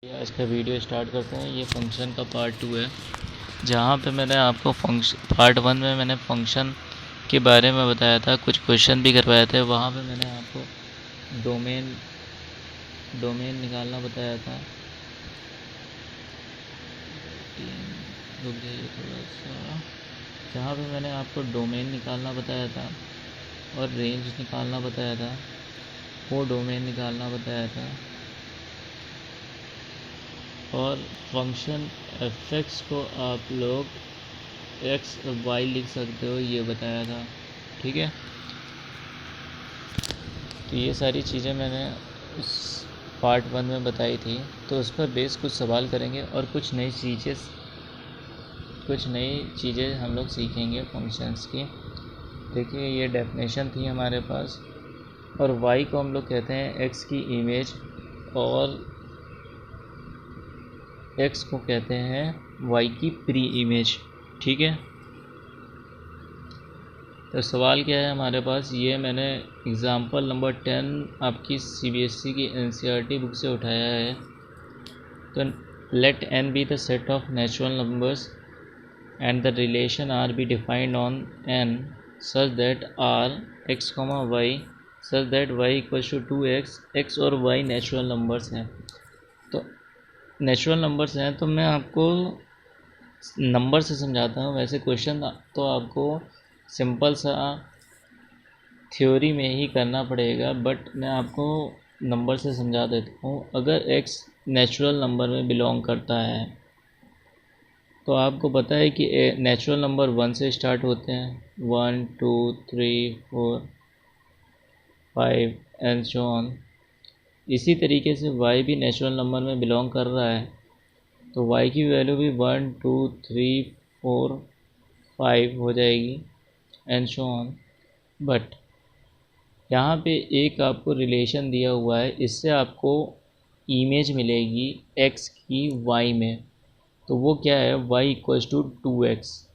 आज का video start करते हैं। ये फंक्शन का पार्ट 2 है, जहाँ पे मैंने आपको पार्ट 1 में मैंने फंक्शन के बारे में बताया था, कुछ क्वेश्चन भी करवाए थे। वहाँ पे मैंने आपको डोमेन निकालना बताया था। रुक जाइए थोड़ा सा। जहाँ पे मैंने आपको डोमेन निकालना बताया था और रेंज निकालना बताया था, वो डोमेन निकालना बताया था, और फंक्शन एफ को आप लोग एक्स और वाई लिख सकते हो, ये बताया था। ठीक है, तो ये सारी चीज़ें मैंने उस पार्ट 1 में बताई थी। तो उस पर बेस कुछ सवाल करेंगे और कुछ नई चीज़ें हम लोग सीखेंगे फंक्शंस की। देखिए, ये डेफिनेशन थी हमारे पास, और वाई को हम लोग कहते हैं एक्स की इमेज, और एक्स को कहते हैं वाई की प्री इमेज। ठीक है, तो सवाल क्या है हमारे पास, ये मैंने एग्ज़ाम्पल नंबर 10 आपकी सीबीएसई की एनसीईआरटी बुक से उठाया है। तो let N be the set of natural numbers and the relation R be defined on N such that R X comma Y such that Y equals to 2x। X और Y natural numbers हैं। तो natural numbers हैं, तो मैं आपको number से समझाता हूँ। वैसे क्वेश्चन तो आपको सिंपल सा थ्योरी में ही करना पड़ेगा, बट मैं आपको नंबर से समझा देता हूँ। अगर x नेचुरल नंबर में बिलोंग करता है, तो आपको पता है कि नेचुरल नंबर 1 से स्टार्ट होते हैं, 1 2 3 4 5 एंड सो ऑन। इसी तरीके से y भी नेचुरल नंबर में बिलोंग कर रहा है, तो y की वैल्यू भी 1 2 3 4 5 हो जाएगी एंड सो ऑन। बट यहाँ पे एक आपको रिलेशन दिया हुआ है, इससे आपको इमेज मिलेगी x की y में। तो वो क्या है, y इक्वल्स टू 2x।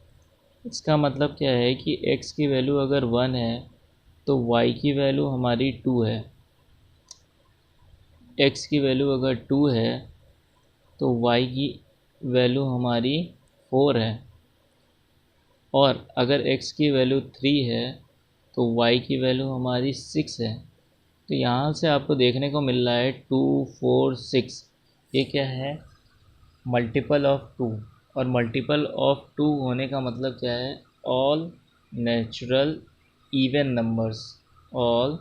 इसका मतलब क्या है कि x की वैल्यू अगर 1 है तो y की वैल्यू हमारी 2 है। x की वैल्यू अगर 2 है तो y की वैल्यू हमारी 4 है, और अगर x की वैल्यू 3 है तो y की वैल्यू हमारी 6 है। तो यहाँ से आपको देखने को मिल रहा है 2 4 6। ये क्या है, मल्टीपल ऑफ 2। और मल्टीपल ऑफ 2 होने का मतलब क्या है, all natural even numbers. All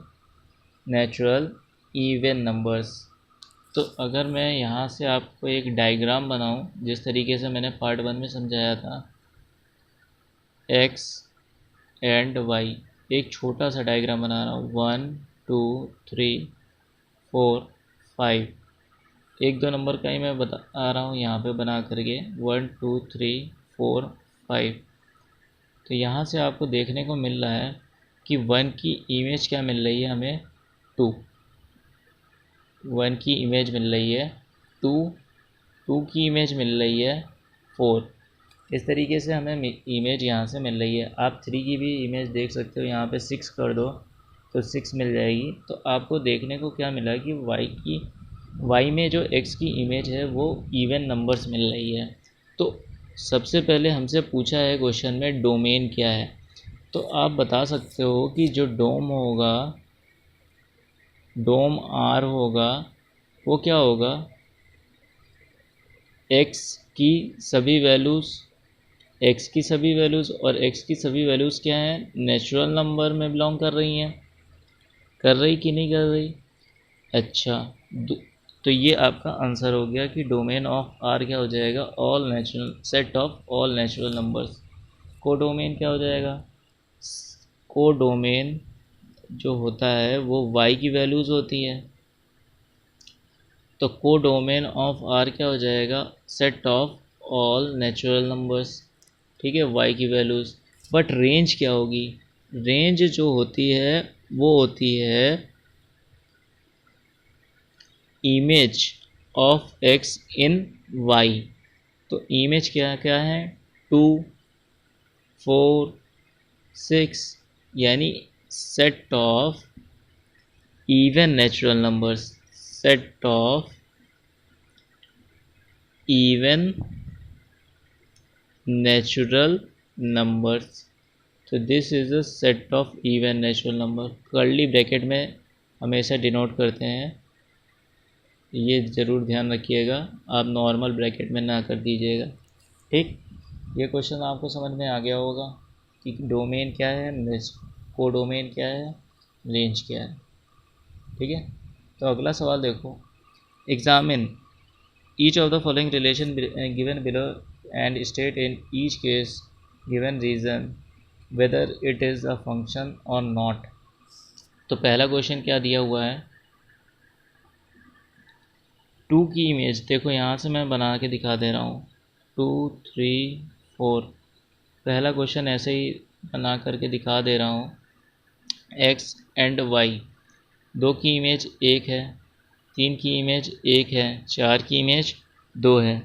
natural even numbers. तो अगर मैं यहाँ से आपको एक डायग्राम बनाऊँ, जिस तरीके से मैंने पार्ट 1 में समझाया था, x एंड y, एक छोटा सा डायग्राम बना रहा हूँ। 1 2 3 4 5, एक दो नंबर का ही मैं बता रहा हूँ यहाँ पे बना करके, 1 2 3 4 5। तो यहाँ से आपको देखने को मिल रहा है कि 1 की इमेज क्या मिल रही है हमें, 2। 1 की इमेज मिल रही है 2, 2 की इमेज मिल रही है 4। इस तरीके से हमें इमेज यहाँ से मिल रही है। आप 3 की भी इमेज देख सकते हो, यहाँ पे 6 कर दो तो 6 मिल जाएगी। तो आपको देखने को क्या मिला कि y में जो x की इमेज है वो इवन नंबर्स मिल रही है। तो सबसे पहले हमसे पूछा है क्वेश्चन में डोमेन क्या है। तो आप बता सकते हो कि जो डोम होगा, डोम R होगा, वो क्या होगा, x की सभी वैल्यूज़ और x की सभी वैल्यूज़ क्या हैं, नेचुरल नंबर में बिलोंग कर रही हैं। कर रही कि नहीं कर रही? अच्छा, तो ये आपका आंसर हो गया कि डोमेन ऑफ R क्या हो जाएगा, all natural set of all natural numbers. Codomain क्या हो जाएगा, कोडोमेन जो होता है वो y की वैल्यूज़ होती है। तो कोडोमेन ऑफ R क्या हो जाएगा, set of all natural numbers. ठीक है, y की वैल्यूज़। बट रेंज क्या होगी, रेंज जो होती है वो होती है image of x in y। तो इमेज क्या क्या है, 2 4 6, यानी set of even natural numbers. Set of even natural numbers. तो this is a set of even natural number. Curly bracket में हमेशा डिनोट करते हैं, ये ज़रूर ध्यान रखिएगा, आप नॉर्मल ब्रैकेट में ना कर दीजिएगा। ठीक, ये क्वेश्चन आपको समझ में आ गया होगा कि डोमेन क्या है, कोडोमेन क्या है, रेंज क्या है। ठीक है, तो अगला सवाल देखो। Examine each of the following relation given below and state in each case given reason whether it is a function और नॉट। तो पहला क्वेश्चन क्या दिया हुआ है, 2 की इमेज, देखो यहाँ से मैं बना के दिखा दे रहा हूँ, 2 3 4। पहला क्वेश्चन ऐसे ही बना करके दिखा दे रहा हूँ। एक्स एंड वाई, 2 की इमेज 1 है, 3 की इमेज 1 है, 4 की इमेज 2 है।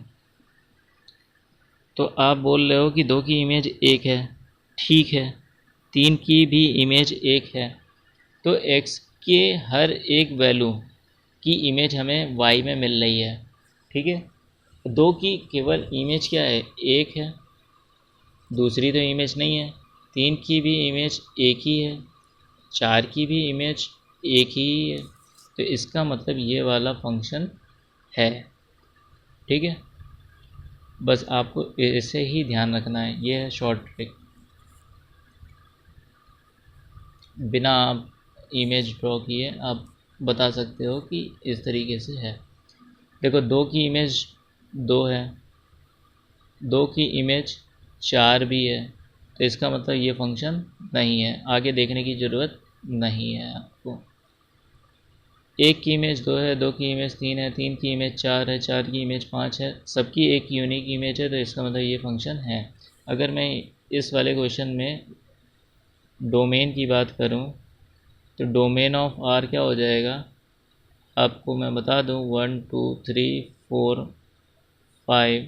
तो आप बोल रहे हो कि 2 की इमेज 1 है, ठीक है, 3 की भी इमेज 1 है, तो x के हर एक वैल्यू की इमेज हमें y में मिल रही है। ठीक है, 2 की केवल इमेज क्या है, 1 है, दूसरी तो इमेज नहीं है। 3 की भी इमेज 1 ही है, 4 की भी इमेज 1 ही है, तो इसका मतलब ये वाला फंक्शन है। ठीक है, बस आपको ऐसे ही ध्यान रखना है, ये है शॉर्ट ट्रिक। बिना आप इमेज ड्रॉ किए आप बता सकते हो कि इस तरीके से है। देखो 2 की इमेज 2 है, 2 की इमेज 4 भी है, तो इसका मतलब ये फंक्शन नहीं है, आगे देखने की ज़रूरत नहीं है आपको। 1 की इमेज 2 है, 2 की इमेज 3 है, 3 की इमेज 4 है, 4 की इमेज 5 है, सबकी एक यूनिक इमेज है, तो इसका मतलब ये फंक्शन है। अगर मैं इस वाले क्वेश्चन में डोमेन की बात करूं, तो डोमेन ऑफ आर क्या हो जाएगा, आपको मैं बता दूं, 1 2 3 4 5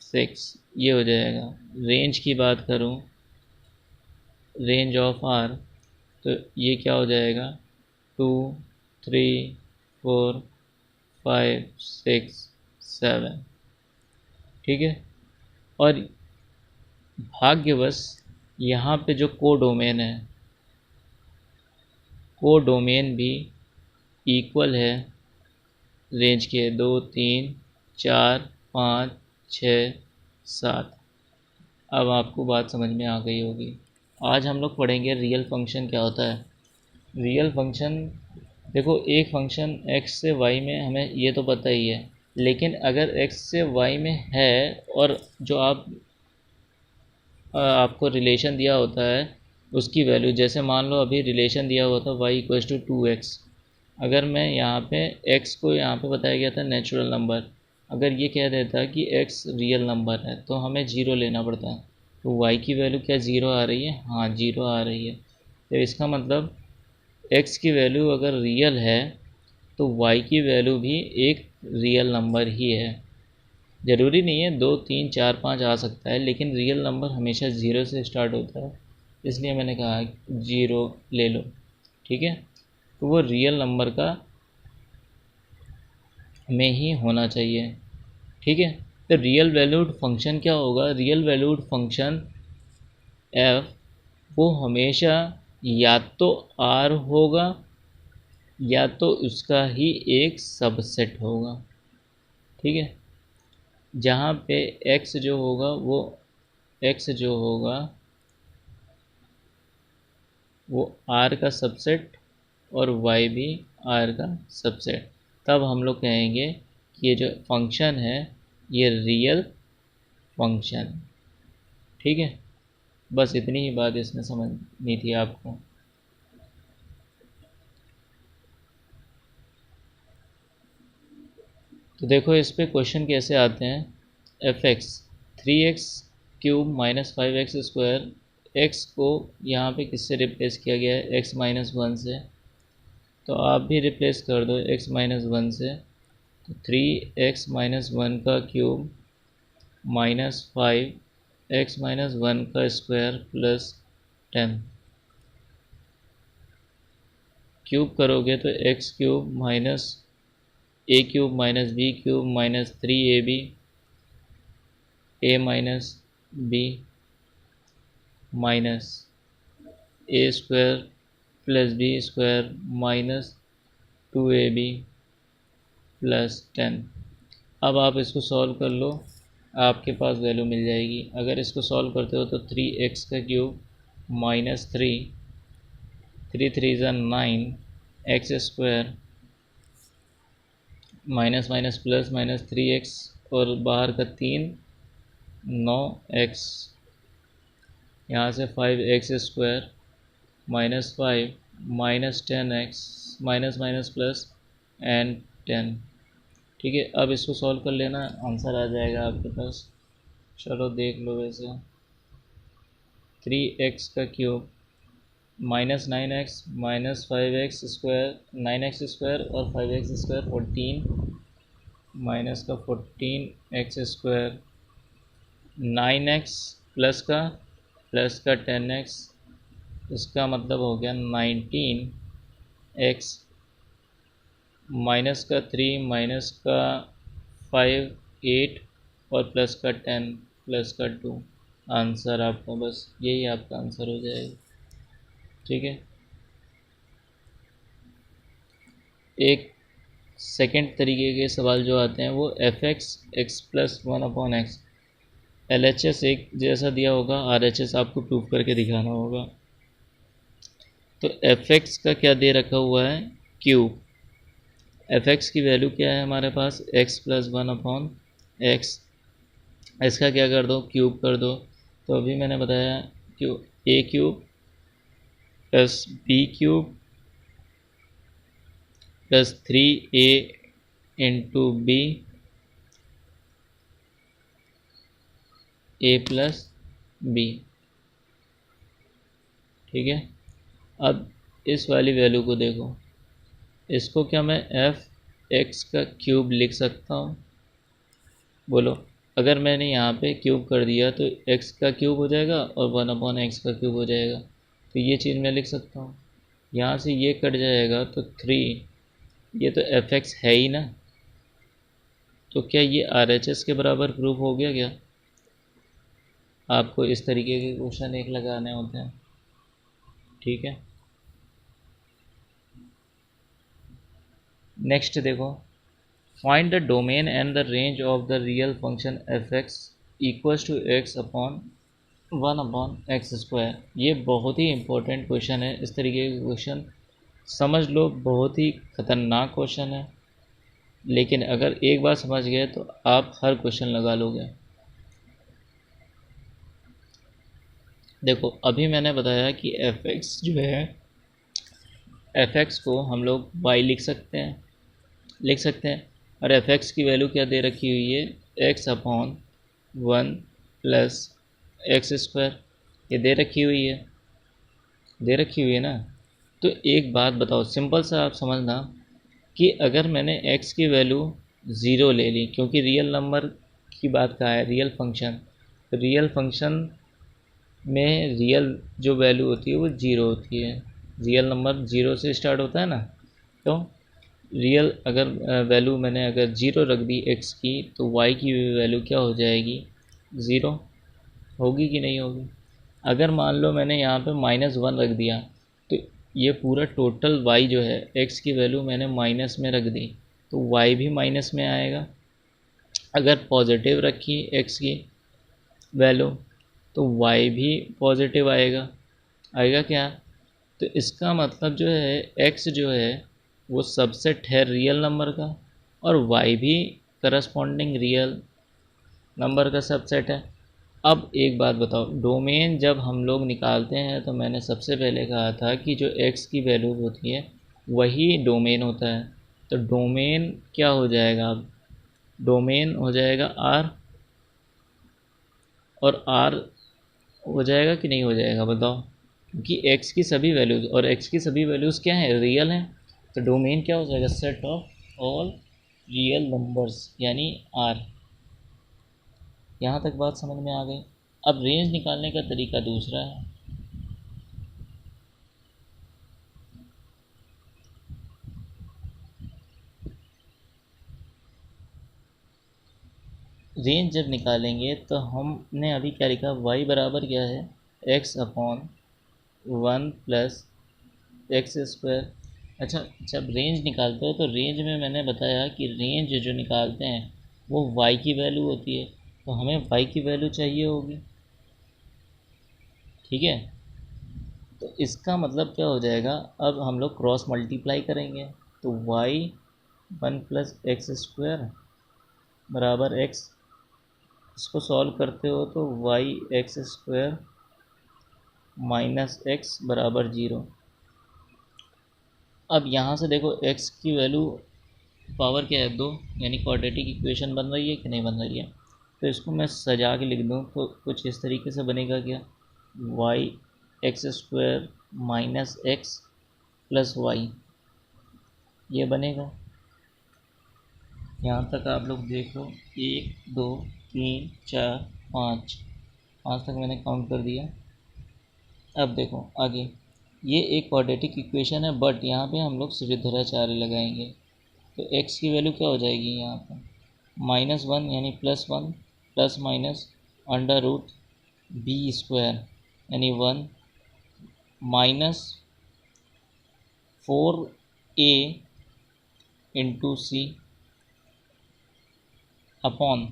6 ये हो जाएगा। रेंज की बात करूं, रेंज ऑफ आर, तो ये क्या हो जाएगा, 2 3 4 5 6 7। ठीक है, और भाग्यवश यहाँ पे जो कोडोमेन है, कोडोमेन भी इक्वल है रेंज के, 2 3 4 5 6 7। अब आपको बात समझ में आ गई होगी। आज हम लोग पढ़ेंगे रियल फंक्शन क्या होता है। रियल फंक्शन, देखो एक फंक्शन x से y में हमें ये तो पता ही है, लेकिन अगर x से y में है और जो आपको रिलेशन दिया होता है उसकी वैल्यू, जैसे मान लो अभी रिलेशन दिया हुआ था y=2x, अगर मैं यहाँ पे x को यहाँ पे बताया गया था नेचुरल नंबर, अगर ये कह देता कि x रियल नंबर है तो हमें 0 लेना पड़ता है, तो y की वैल्यू क्या 0 आ रही है, हाँ 0 आ रही है। तो इसका मतलब x की वैल्यू अगर रियल है तो y की वैल्यू भी एक रियल नंबर ही है। ज़रूरी नहीं है 2 3 4 5 आ सकता है, लेकिन रियल नंबर हमेशा 0 से स्टार्ट होता है, इसलिए मैंने कहा 0 ले लो। ठीक है, तो वो रियल नंबर का में ही होना चाहिए। ठीक है, तो रियल वैल्यूड फंक्शन क्या होगा, रियल वैल्यूड फंक्शन f वो हमेशा या तो r होगा या तो उसका ही एक सबसेट होगा। ठीक है, जहाँ पे x जो होगा वो r का सबसेट और y भी r का सबसेट, तब हम लोग कहेंगे कि ये जो फंक्शन है ये रियल फंक्शन। ठीक है, बस इतनी ही बात इसमें समझनी थी आपको। तो देखो इस पे क्वेश्चन कैसे आते हैं। f(x) 3x³ - 5x², x को यहाँ पे किससे रिप्लेस किया गया है, x - 1 से, तो आप भी रिप्लेस कर दो x - 1 से, तो 3x - 1 का क्यूब माइनस 5x - 1 का स्क्वायर प्लस 10, क्यूब करोगे तो x³ - a³ - b³ - 3ab a minus b minus a square plus b square minus 2ab plus 10। अब आप इसको सॉल्व कर लो, आपके पास वैल्यू मिल जाएगी। अगर इसको सॉल्व करते हो तो 3x का क्यूब माइनस 3 ज़ा 9 x square minus minus plus minus 3x और बाहर का 3 9x, यहाँ से 5x square minus 5 minus 10x minus minus plus and 10। ठीक है, अब इसको सॉल्व कर लेना, आंसर आ जाएगा आपके पास। चलो देख लो वैसे। 3x का cube minus 9x minus 5x square 9x square और 5x स्क्वायर 14 माइनस का 14x स्क्वायर 9x प्लस का 10x, इसका मतलब हो गया 19x माइनस का 3 माइनस का 5 8 और प्लस का 10 प्लस का 2। आंसर आपका बस यही आपका आंसर हो जाएगा। ठीक है, एक सेकंड तरीके के सवाल जो आते हैं वो fx x plus 1/x LHS एक जैसा दिया होगा, RHS आपको प्रूफ करके दिखाना होगा। तो fx का क्या दे रखा हुआ है, क्यूब। fx की वैल्यू क्या है हमारे पास, x प्लस 1/x। इसका क्या कर दो, क्यूब कर दो। तो अभी मैंने बताया कि a cube plus b cube plus 3a into B a plus B. ठीक है, अब इस वाली वैल्यू को देखो, इसको क्या मैं f(x) का क्यूब लिख सकता हूँ, बोलो। अगर मैंने यहाँ पे क्यूब कर दिया तो x का क्यूब हो जाएगा और 1/x का क्यूब हो जाएगा, तो ये चीज़ मैं लिख सकता हूँ। यहाँ से ये कट जाएगा तो 3, ये तो fx है ही ना, तो क्या ये RHS के बराबर प्रूफ हो गया क्या। आपको इस तरीके के क्वेश्चन एक लगाने होते हैं। ठीक है, नेक्स्ट देखो, find the domain and the range of the real function fx equals to x upon 1/x²। ये बहुत ही इंपॉर्टेंट क्वेश्चन है। इस तरीके के क्वेश्चन समझ लो, बहुत ही ख़तरनाक क्वेश्चन है, लेकिन अगर एक बार समझ गए तो आप हर क्वेश्चन लगा लोगे। देखो, अभी मैंने बताया कि fx जो है, fx को हम लोग y लिख सकते हैं, और fx की वैल्यू क्या दे रखी हुई है, x अपॉन 1 प्लस x²। ये दे रखी हुई है ना। तो एक बात बताओ, सिंपल सा आप समझना कि अगर मैंने x की वैल्यू 0 ले ली, क्योंकि रियल नंबर की बात कहा है, रियल फंक्शन, तो रियल फंक्शन में रियल जो वैल्यू होती है वो 0 होती है। रियल नंबर 0 से स्टार्ट होता है ना, तो रियल अगर वैल्यू मैंने अगर 0 रख दी x की, तो y की वैल्यू क्या हो जाएगी, 0 होगी कि नहीं होगी। अगर मान लो मैंने यहाँ पे -1 रख दिया, तो ये पूरा टोटल y जो है, x की वैल्यू मैंने माइनस में रख दी, तो y भी माइनस में आएगा। अगर पॉजिटिव रखी x की वैल्यू, तो y भी पॉजिटिव आएगा क्या। तो इसका मतलब जो है x जो है वो सबसेट है रियल नंबर का, और y भी करस्पॉन्डिंग रियल नंबर का सबसेट है। अब एक बात बताओ, डोमेन जब हम लोग निकालते हैं तो मैंने सबसे पहले कहा था कि जो x की वैल्यू होती है वही डोमेन होता है। तो डोमेन क्या हो जाएगा, अब डोमेन हो जाएगा R, और R हो जाएगा कि नहीं हो जाएगा बताओ, क्योंकि x की सभी वैल्यूज़, और x की सभी वैल्यूज़ क्या हैं, रियल हैं। तो डोमेन क्या हो जाएगा, set of all real numbers, यानी R। यहाँ तक बात समझ में आ गई। अब रेंज निकालने का तरीका दूसरा है। रेंज जब निकालेंगे तो हमने अभी क्या लिखा, y बराबर क्या है, x upon 1 plus x square. अच्छा, जब रेंज निकालते हो तो रेंज में मैंने बताया कि रेंज जो निकालते हैं वो y की वैल्यू होती है, तो हमें y की वैल्यू चाहिए होगी। ठीक है, तो इसका मतलब क्या हो जाएगा, अब हम लोग क्रॉस मल्टीप्लाई करेंगे तो y 1 प्लस एक्स स्क्वायर बराबर x, इसको सॉल्व करते हो तो y X square minus x बराबर 0। अब यहाँ से देखो x की वैल्यू पावर क्या है, 2, यानी क्वाड्रेटिक इक्वेशन बन रही है कि नहीं बन रही है। तो इसको मैं सजा के लिख दूँ तो कुछ इस तरीके से बनेगा क्या, y X square minus X plus Y, ये बनेगा। यहाँ तक आप लोग देख लो, 1 2 3 4 5, 5 तक मैंने काउंट कर दिया। अब देखो आगे, ये एक क्वाड्रेटिक इक्वेशन है, बट यहाँ पे हम लोग सिविधराचार्य लगाएंगे तो x की वैल्यू क्या हो जाएगी यहाँ पर, -1 यानी +1 plus minus under root B square यानी 1 माइनस 4a इंटू सी अपॉन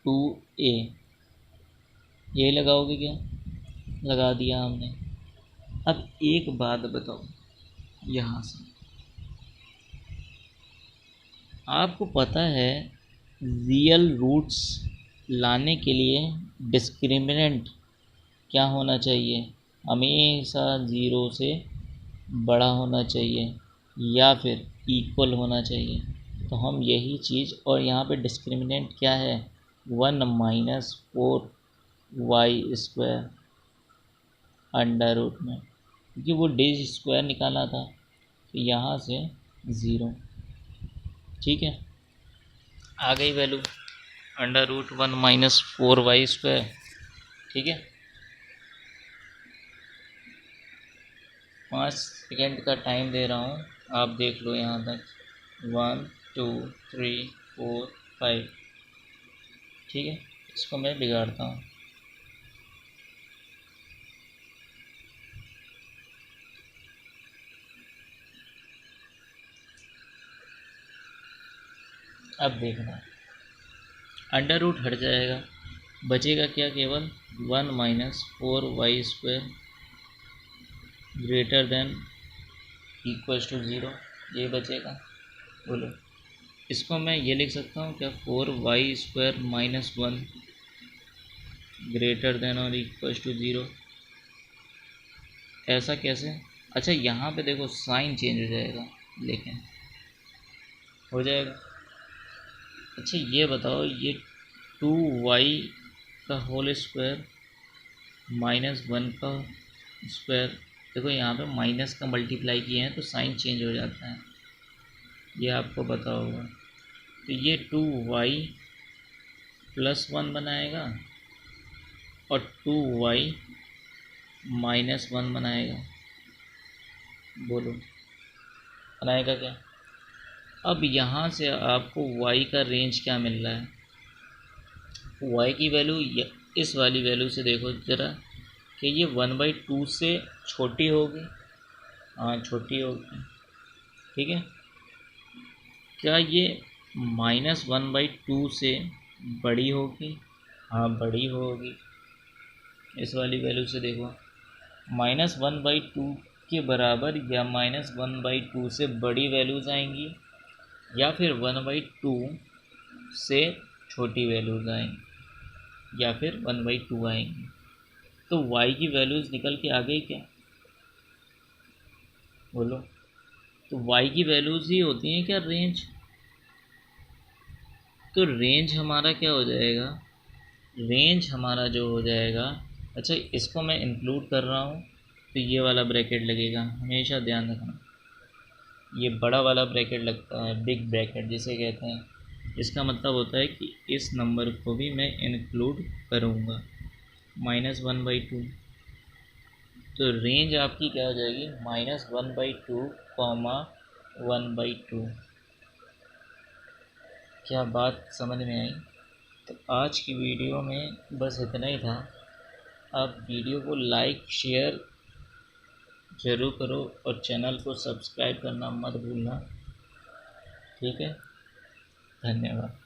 2a, ये लगाओगे क्या, लगा दिया हमने। अब एक बात बताओ, यहाँ से आपको पता है रियल रूट्स लाने के लिए डिस्क्रिमिनेंट क्या होना चाहिए, हमेशा 0 से बड़ा होना चाहिए या फिर इक्वल होना चाहिए। तो हम यही चीज़, और यहाँ पे डिस्क्रिमिनेंट क्या है, 1 माइनस 4y² अंडर रूट में, क्योंकि वो डे स्क्वायर निकाला था तो यहाँ से 0। ठीक है, आ गई value under root 1 minus 4y²। ठीक है, 5 सेकेंड का टाइम दे रहा हूँ, आप देख लो यहाँ तक, 1 2 3 4 5। ठीक है, इसको मैं बिगाड़ता हूँ। अब देखना, अंडर रूट हट जाएगा, बचेगा क्या, केवल 1 minus 4y² greater than equals to 0, ये बचेगा। बोलो, इसको मैं ये लिख सकता हूँ क्या, 4y² माइनस 1 ग्रेटर देन और इक्वल्स टू 0, ऐसा कैसे। अच्छा, यहाँ पे देखो साइन चेंज हो जाएगा, लेकिन हो जाएगा। अच्छा ये बताओ, ये 2y का होल स्क्वायर माइनस 1 का स्क्वायर, देखो यहाँ पे माइनस का मल्टीप्लाई किए हैं तो साइन चेंज हो जाता है, ये आपको पता होगा। तो ये 2y प्लस 1 बनाएगा और 2y माइनस 1 बनाएगा। बोलो, बनाएगा क्या। अब यहाँ से आपको y का रेंज क्या मिल रहा है, y की वैल्यू इस वाली वैल्यू से देखो ज़रा कि ये 1/2 से छोटी होगी, हाँ छोटी होगी। ठीक है, क्या ये -1/2 से बड़ी होगी, हाँ बड़ी होगी। इस वाली वैल्यू से देखो, -1/2 के बराबर या -1/2 से बड़ी वैल्यूज़ आएंगी या फिर 1/2 से छोटी वैल्यूज़ आएंगी या फिर 1/2 आएंगी। तो y की वैल्यूज़ निकल के आ गई क्या, बोलो। तो y की वैल्यूज़ ही होती हैं क्या रेंज। तो रेंज हमारा क्या हो जाएगा, रेंज हमारा जो हो जाएगा, अच्छा इसको मैं इंक्लूड कर रहा हूँ तो ये वाला ब्रैकेट लगेगा, हमेशा ध्यान रखना। ये बड़ा वाला ब्रैकेट लगता है, बिग ब्रैकेट जिसे कहते हैं। इसका मतलब होता है कि इस नंबर को भी मैं इंक्लूड करूँगा, -1/2। तो रेंज आपकी क्या हो जाएगी, -1/2 कॉमा 1/2। क्या बात समझ में आई। तो आज की वीडियो में बस इतना ही था। आप वीडियो को लाइक शेयर ज़रूर करो और चैनल को सब्सक्राइब करना मत भूलना। ठीक है, धन्यवाद।